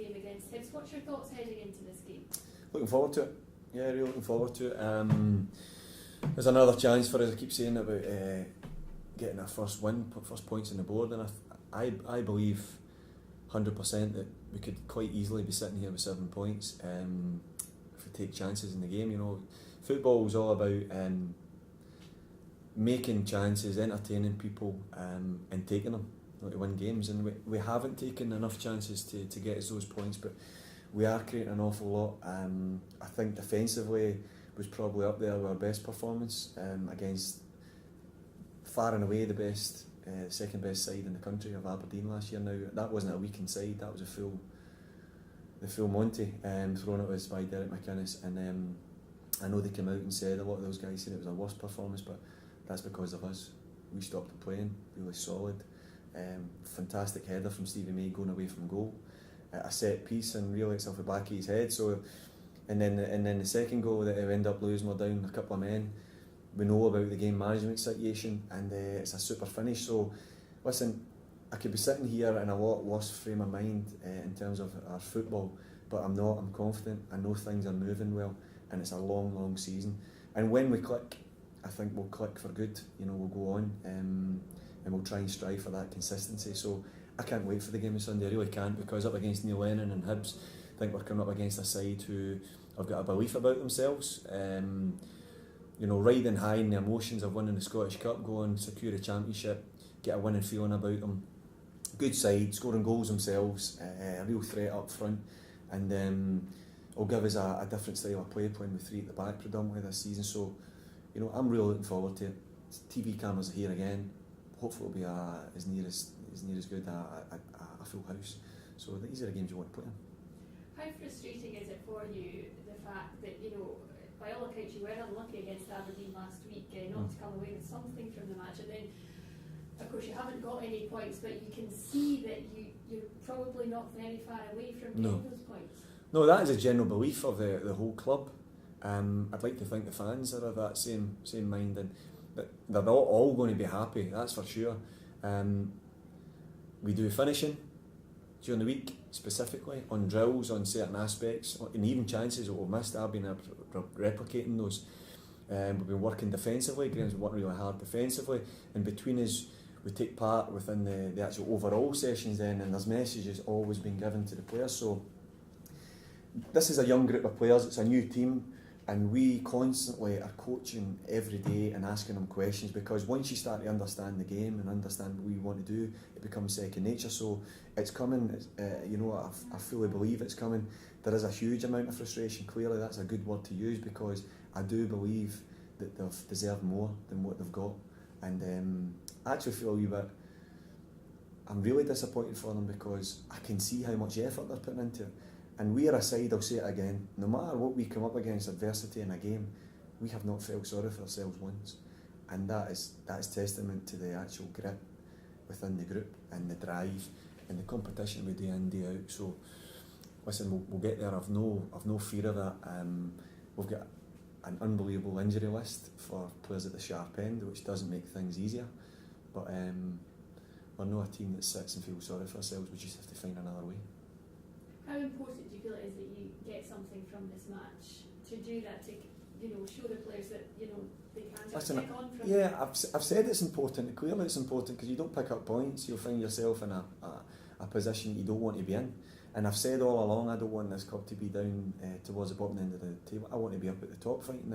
game against Hibs. What's your thoughts heading into this game? Looking forward to it. Yeah, really looking forward to it. There's another chance for us. I keep saying about getting our first win, first points on the board, and I believe 100% that we could quite easily be sitting here with 7 points if we take chances in the game. You know, football is all about making chances, entertaining people, and taking them to win games. And we haven't taken enough chances to get us those points, but we are creating an awful lot. I think defensively was probably up there with our best performance against far and away the second best side in the country of Aberdeen last year. Now that wasn't a weakened side; that was the full Monty thrown at us by Derek McCann's. And I know they came out and said, a lot of those guys said it was our worst performance, but that's because of us. We stopped them playing, really solid. Fantastic header from Stevie May going away from goal. A set piece and really it's off the back of his head. So, and then the second goal that we end up losing, we're down a couple of men. We know about the game management situation, and it's a super finish. So, listen, I could be sitting here in a lot worse frame of mind in terms of our football, but I'm not. I'm confident. I know things are moving well, and it's a long season. And when we click, I think we'll click for good. You know, we'll go on and we'll try and strive for that consistency. So I can't wait for the game on Sunday. I really can't, because up against Lennon and Hibs, I think we're coming up against a side who have got a belief about themselves. You know, riding high in the emotions of winning the Scottish Cup, go on, secure a championship, get a winning feeling about them. Good side, scoring goals themselves, a real threat up front, and will give us a different style of play, playing with 3 at the back predominantly this season. So, you know, I'm really looking forward to it. TV cameras are here again. Hopefully it'll be as near as good a full house. So these are the games you want to play in. How frustrating is it for you, the fact that, you know, by all accounts you were unlucky against Aberdeen last week, not to come away with something from the match, and then of course you haven't got any points, but you can see that you're probably not very far away from getting those points. No, that is a general belief of the whole club. I'd like to think the fans are of that same mind, and that they're not all going to be happy, that's for sure. We do finishing during the week, specifically on drills, on certain aspects, and even chances that we've missed. I've been replicating those. We've been working defensively. Graham's been working really hard defensively, and between us we take part within the actual overall sessions then, and there's messages always being given to the players. So this is a young group of players, it's a new team, and we constantly are coaching every day and asking them questions, because once you start to understand the game and understand what we want to do, it becomes second nature. So it's coming, you know, I fully believe it's coming. There is a huge amount of frustration, clearly that's a good word to use, because I do believe that they've deserved more than what they've got. And I actually feel a wee bit, I'm really disappointed for them, because I can see how much effort they're putting into it. And we are a side, I'll say it again, no matter what we come up against adversity in a game, we have not felt sorry for ourselves once. And that is testament to the actual grit within the group, and the drive and the competition we do in, day out. So listen, we'll get there, I've no fear of that. We've got an unbelievable injury list for players at the sharp end, which doesn't make things easier. But we're not a team that sits and feels sorry for ourselves, we just have to find another way. How important do you feel it is that you get something from this match, to do that, to, you know, show the players that, you know, they can just pick on from? Yeah, I've said it's important. Clearly it's important, because you don't pick up points, you'll find yourself in a position you don't want to be in. And I've said all along, I don't want this club to be down towards the bottom end of the table. I want to be up at the top fighting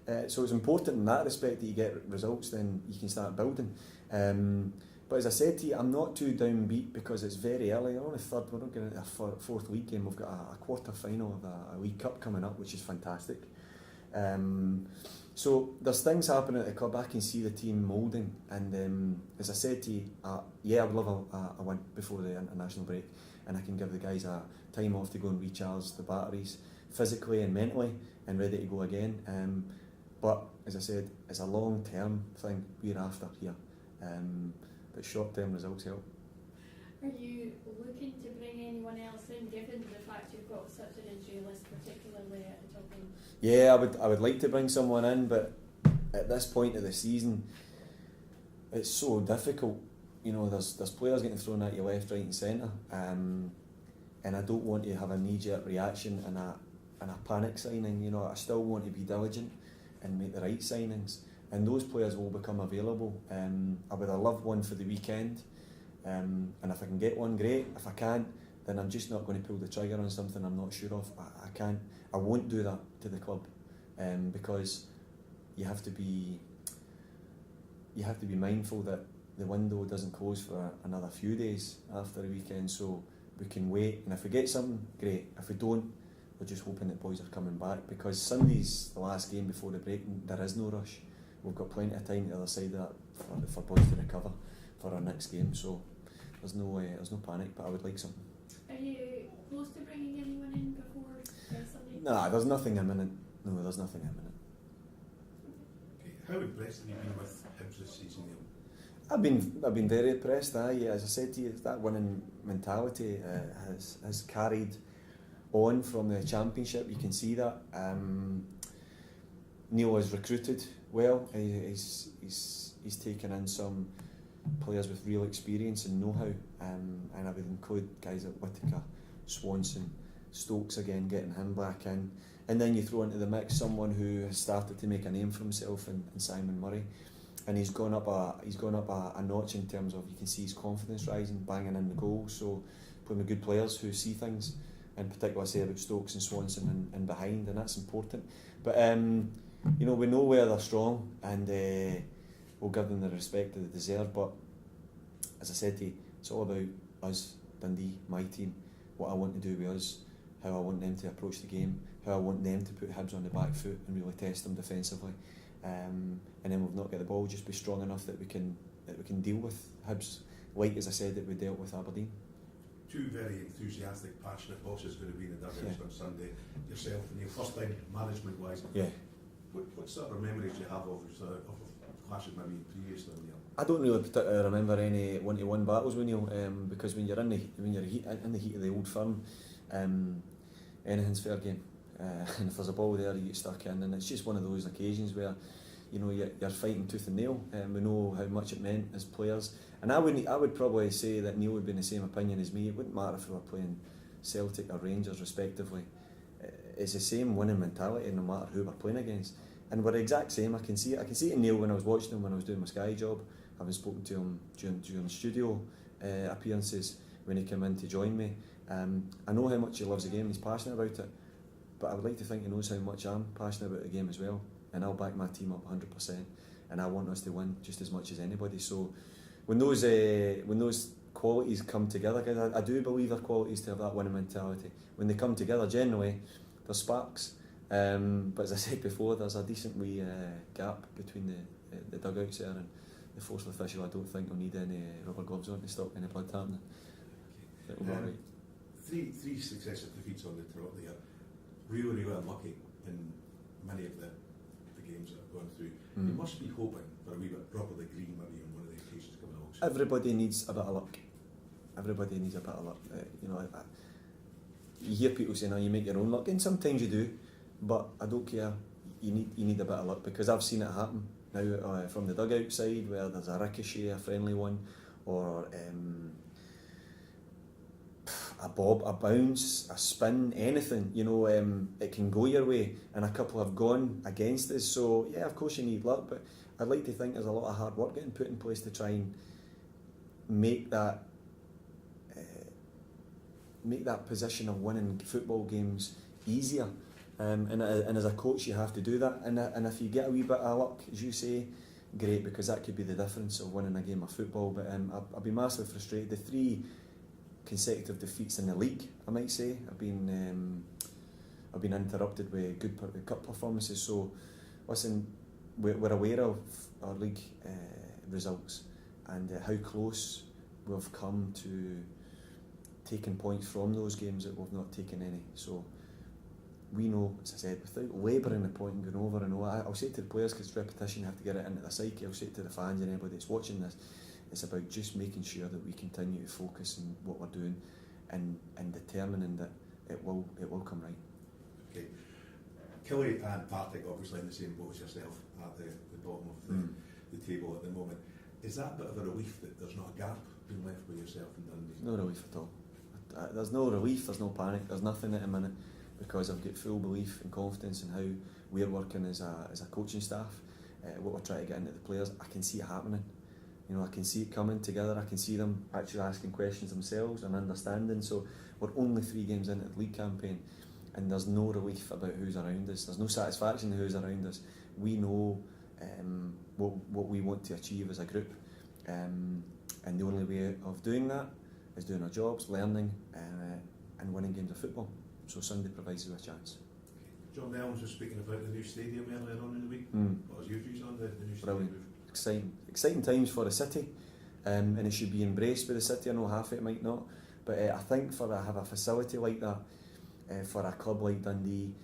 now. So it's important in that respect that you get results, then you can start building. But as I said to you, I'm not too downbeat, because it's very early. We're only third, we're not getting into a fourth week game. We've got a quarter final of a League Cup coming up, which is fantastic. So there's things happening at the club. I can see the team moulding, and as I said to you, yeah, I would love a win before the international break, and I can give the guys a time off to go and recharge the batteries physically and mentally, and ready to go again. But as I said, it's a long-term thing we're after here. But short-term results help. Are you looking to bring anyone else in, given the fact you've got such an injury list, particularly at the top end? Yeah, I would like to bring someone in, but at this point of the season, it's so difficult. You know, there's players getting thrown at you left, right, and centre. and I don't want to have a knee-jerk reaction and a panic signing. You know, I still want to be diligent and make the right signings, and those players will become available. I would have loved one for the weekend, and if I can get one, great. If I can't, then I'm just not going to pull the trigger on something I'm not sure of. I won't do that to the club, because you have to be mindful that the window doesn't close for another few days after the weekend, so we can wait, and if we get something, great. If we don't, we're just hoping that boys are coming back, because Sunday's the last game before the break, and there is no rush. We've got plenty of time to the other side of that for boys to recover for our next game, so there's no panic, but I would like something. Are you close to bringing anyone in before Sunday? Nah, there's nothing imminent. No, there's nothing imminent. Okay. How impressed have you been with Hibs this season, Neil? I've been very impressed. As I said to you, that winning mentality has carried on from the Championship. You can see that. Neil has recruited well. He's taken in some players with real experience and know-how, and I would include guys like Whittaker, Swanson, Stokes again, getting him back in, and then you throw into the mix someone who has started to make a name for himself in Simon Murray, and he's gone up a notch in terms of, you can see his confidence rising, banging in the goals. So playing with good players who see things, in particular I say about Stokes and Swanson and behind, and that's important. But you know, we know where they're strong, and we'll give them the respect that they deserve. But as I said to you, it's all about us, Dundee, my team, what I want to do with us, how I want them to approach the game, how I want them to put Hibs on the back foot and really test them defensively. And then we've not got the ball, just be strong enough that we can deal with Hibs, like as I said that we dealt with Aberdeen. Two very enthusiastic, passionate bosses going to be in the dugouts on Sunday. Yourself and your first time management wise. Yeah. What sort of memories do you have of clashes maybe previously, Neil? I don't really particularly remember any one-to-one battles with Neil, because when you're in the heat of the old firm, anything's fair game. And if there's a ball there, you get stuck in, and it's just one of those occasions where, you know, you're fighting tooth and nail. We know how much it meant as players, and I would probably say that Neil would be in the same opinion as me. It wouldn't matter if we were playing Celtic or Rangers respectively. It's the same winning mentality no matter who we're playing against, and we're the exact same. I can see it in Neil when I was watching him when I was doing my Sky job, having spoken to him during studio appearances when he came in to join me. I know how much he loves the game and he's passionate about it, but I would like to think he knows how much I'm passionate about the game as well, and I'll back my team up 100%, and I want us to win just as much as anybody. So when those qualities come together, because I do believe they're qualities to have that winning mentality, when they come together, generally there's sparks, but as I said before, there's a decent wee gap between the dugouts there, and the fourth official I don't think will need any rubber gloves on to stop any blood happening. It'll be alright. Three successive defeats on the trot there. Really unlucky in many of the games that have gone through. You must be hoping for a wee bit properly green maybe on one of the occasions coming along. Everybody needs a bit of luck. You know, you hear people saying, "Oh, you make your own luck," and sometimes you do, but I don't care. You need a bit of luck, because I've seen it happen now from the dugout side, where there's a ricochet, a friendly one, or a bob, a bounce, a spin, anything, you know, it can go your way, and a couple have gone against us. So yeah, of course you need luck, but I'd like to think there's a lot of hard work getting put in place to try and make that position of winning football games easier. And as a coach, you have to do that. And if you get a wee bit of luck, as you say, great, because that could be the difference of winning a game of football. But I'll be massively frustrated. The 3 consecutive defeats in the league, I might say, I've been interrupted with good cup performances. So listen, we're aware of our league results and how close we've come to taking points from those games that we've not taken any. So we know, as I said, without labouring the point and going over and over, I'll say it to the players, because it's repetition, you have to get it into the psyche. I'll say it to the fans and anybody that's watching this. It's about just making sure that we continue to focus on what we're doing and determining that it will come right. Okay. Kelly and Partick obviously in the same boat as yourself at the bottom of the table at the moment. Is that a bit of a relief that there's not a gap being left with yourself and Dundee? No relief at all. there's no relief, there's no panic, there's nothing at the minute, because I've got full belief and confidence in how we're working as a coaching staff, what we're trying to get into the players. I can see it happening. You know, I can see it coming together. I can see them actually asking questions themselves and understanding. So we're only 3 games into the league campaign, and there's no relief about who's around us. There's no satisfaction in who's around us. We know what we want to achieve as a group, and the only way of doing that is doing our jobs, learning, and winning games of football. So Sunday provides you a chance. John Lennon was speaking about the new stadium earlier on in the week. What was your views on the new Brilliant. stadium? Exciting times for the city, and it should be embraced by the city. I know half of it might not, but I think for to have a facility like that for a club like Dundee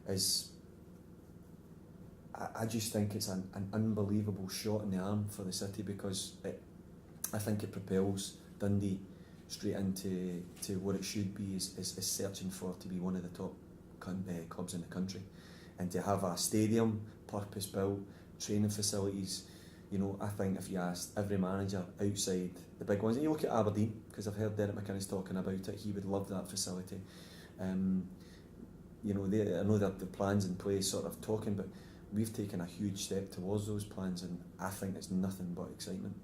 is, I just think it's an unbelievable shot in the arm for the city, because I think it propels Dundee straight into what it should be, is searching for to be one of the top clubs in the country, and to have a stadium, purpose built, training facilities. You know, I think if you asked every manager outside the big ones, and you look at Aberdeen, because I've heard Derek McCann's talking about it, he would love that facility. You know, I know that the plans in place, sort of talking, but we've taken a huge step towards those plans, and I think it's nothing but excitement.